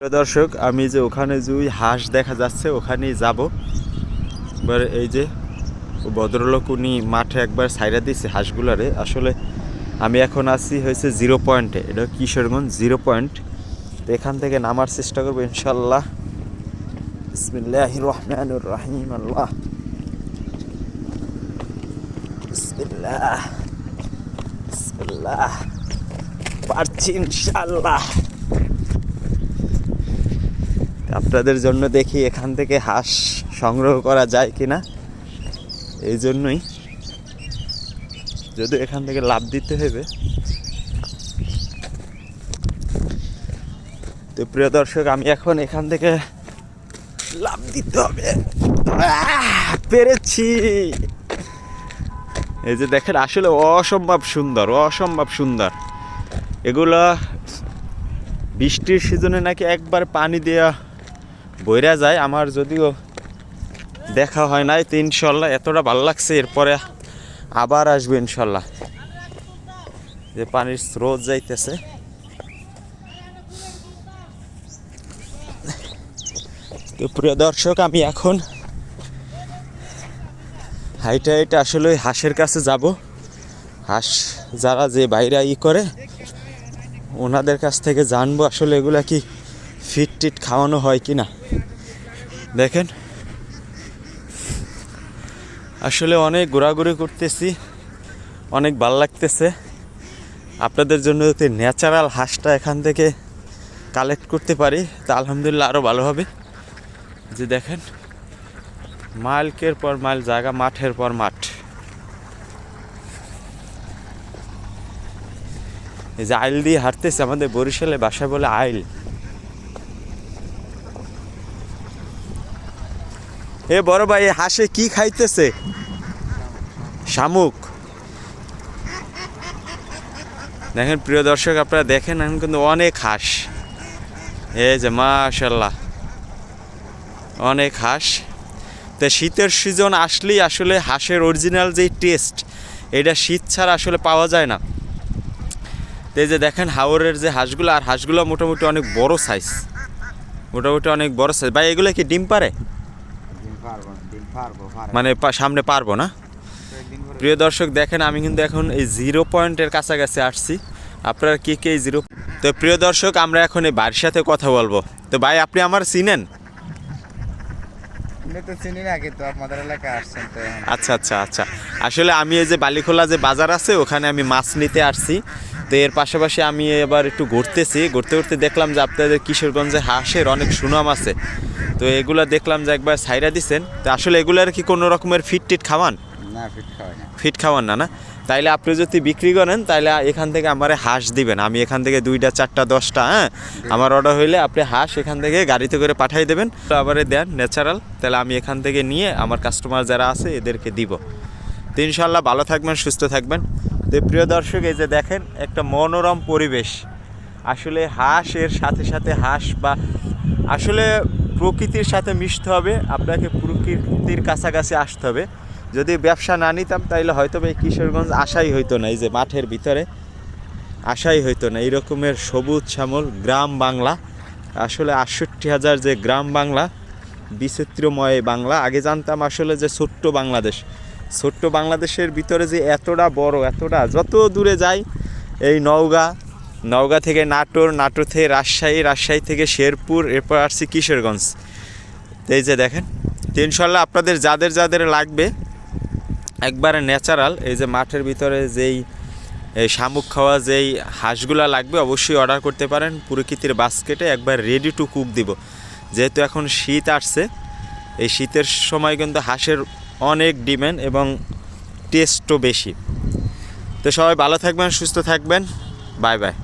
প্রিয় দর্শক, আমি যে ওখানে যে হাঁস দেখা যাচ্ছে ওখানেই যাব। এবার এই যে ভদ্রলোক উনি মাঠে একবার সাইরা দিয়েছে হাঁসগুলারে। আসলে আমি এখন আছি হয়েছে 0 পয়েন্টে, এটা কিশোরগঞ্জ 0 পয়েন্ট। তো এখান থেকে নামার চেষ্টা করবো ইনশাল্লাহ। বিসমিল্লাহির রহমানির রহিম। আল্লাহ বিসমিল্লাহ বিসমিল্লাহ, পারছি ইনশাল্লাহ। আপনাদের জন্য দেখি এখান থেকে হাঁস সংগ্রহ করা যায় কিনা, এই জন্যই। যদি এখান থেকে লাভ দিতে হবে। তো প্রিয় দর্শক, আমি এখন এখান থেকে লাভ দিতে হবে। পেরেছি। এই যে দেখেন, আসলে অসম্ভব সুন্দর, অসম্ভব সুন্দর। এগুলো বৃষ্টির সিজনে নাকি একবার পানি দেওয়া বইরা যায়। আমার যদিও দেখা হয় নাই, তো ইনশাল্লাহ এতটা ভালো লাগছে, এরপরে আবার আসবে ইনশাল্লাহ। যে পানির স্রোত যাইতেছে। তো প্রিয় দর্শক, আমি এখন হাইটা হাইটা আসলে হাঁসের কাছে যাব। হাঁস যারা যে বাইরে করে ওনাদের কাছ থেকে জানবো আসলে এগুলা কি ফিট টিট খাওয়ানো হয় কি না। দেখেন, আসলে অনেক ঘোরাঘুরি করতেছি, অনেক ভালো লাগতেছে। আপনাদের জন্য যদি ন্যাচারাল হাঁসটা এখান থেকে কালেক্ট করতে পারি তা আলহামদুলিল্লাহ আরও ভালো হবে। যে দেখেন, মাইলকের পর মাইল জায়গা, মাঠের পর মাঠ। এই যে আইল দিয়ে হাঁটতেছে, আমাদের বরিশালে বাসায় বলে আইল। এ বড় ভাই, হাঁসে কি খাইতেছে? শামুক। দেখেন প্রিয় দর্শক, আপনারা দেখেন, এখন কিন্তু অনেক হাঁস। এই যে মাশাআল্লাহ, অনেক হাঁস। তো শীতের সিজন আসলেই আসলে হাঁসের অরিজিনাল যে টেস্ট, এটা শীত ছাড়া আসলে পাওয়া যায় না। তো এই যে দেখেন হাওরের যে হাঁসগুলো, আর হাঁসগুলো মোটামুটি অনেক বড় সাইজ, মোটামুটি অনেক বড় সাইজ। ভাই এগুলো কি ডিম পারে? মানে সামনে পারবো না। প্রিয় দর্শক দেখেন, আমি কিন্তু এখন এই 0 পয়েন্টের কাছাকাছি আসছি। আপনারা কে কে 0? তো প্রিয় দর্শক, আমরা এখন এই ভাইয়ের সাথে কথা বলবো। তো ভাই, আপনি আমার চিনেন? আচ্ছা আচ্ছা আচ্ছা। আসলে আমি এই যে বালিখোলা যে বাজার আছে ওখানে আমি মাছ নিতে আসছি। তো এর পাশাপাশি আমি এবার একটু ঘুরতেছি, ঘুরতে ঘুরতে দেখলাম যে আপনাদের কিশোরগঞ্জে হাঁসের অনেক সুনাম আছে। তো এগুলা দেখলাম যে একবার সাইরা দিচ্ছেন। তো আসলে এগুলার কি কোনো রকমের ফিট টিট খাওয়ান? না, ফিট খাওয়ান না? না, তাইলে আপনি যদি বিক্রি করেন তাহলে এখান থেকে আমারে হাঁস দিবেন। আমি এখান থেকে 2টা 4টা 10টা, হ্যাঁ, আমার অর্ডার হইলে আপনি হাঁস এখান থেকে গাড়িতে করে পাঠিয়ে দেবেন। আবারে দেন ন্যাচারাল, তাহলে আমি এখান থেকে নিয়ে আমার কাস্টমার যারা আছে এদেরকে দিব। তো ইনশাল্লাহ ভালো থাকবেন, সুস্থ থাকবেন। তো প্রিয় দর্শক, এই যে দেখেন একটা মনোরম পরিবেশ। আসলে হাঁস এর সাথে সাথে হাঁস বা আসলে প্রকৃতির সাথে মিশতে হবে, আপনাকে প্রকৃতির কাছাকাছি আসতে হবে। যদি ব্যবসা না নিতাম তাইলে হয়তো এই কিশোরগঞ্জ আশাই হইতো না, এই যে মাঠের ভিতরে আশাই হইতো না। এই রকমের সবুজ শ্যামল গ্রাম বাংলা, আসলে 68,000 যে গ্রাম বাংলা, বিচিত্রময় বাংলা। আগে জানতাম আসলে যে ছোট্ট বাংলাদেশ, ছোট্ট বাংলাদেশের ভিতরে যে এতটা বড়, এতটা যত দূরে যাই, এই নওগাঁ থেকে নাটোর, নাটোর থেকে রাজশাহী, রাজশাহী থেকে শেরপুর, এরপর আসছি কিশোরগঞ্জ। এই যে দেখেন, ইনশাল্লাহ আপনাদের যাদের যাদের লাগবে একবারে ন্যাচারাল, এই যে মাঠের ভিতরে যেই এই শামুক খাওয়া যেই হাঁসগুলা লাগবে অবশ্যই অর্ডার করতে পারেন। প্রকৃতির বাস্কেটে একবার রেডি টু কুক দিব। যেহেতু এখন শীত আসছে, এই শীতের সময় কিন্তু হাঁসের অনেক ডিমান্ড এবং টেস্টও বেশি। তো সবাই ভালো থাকবেন, সুস্থ থাকবেন। Bye bye.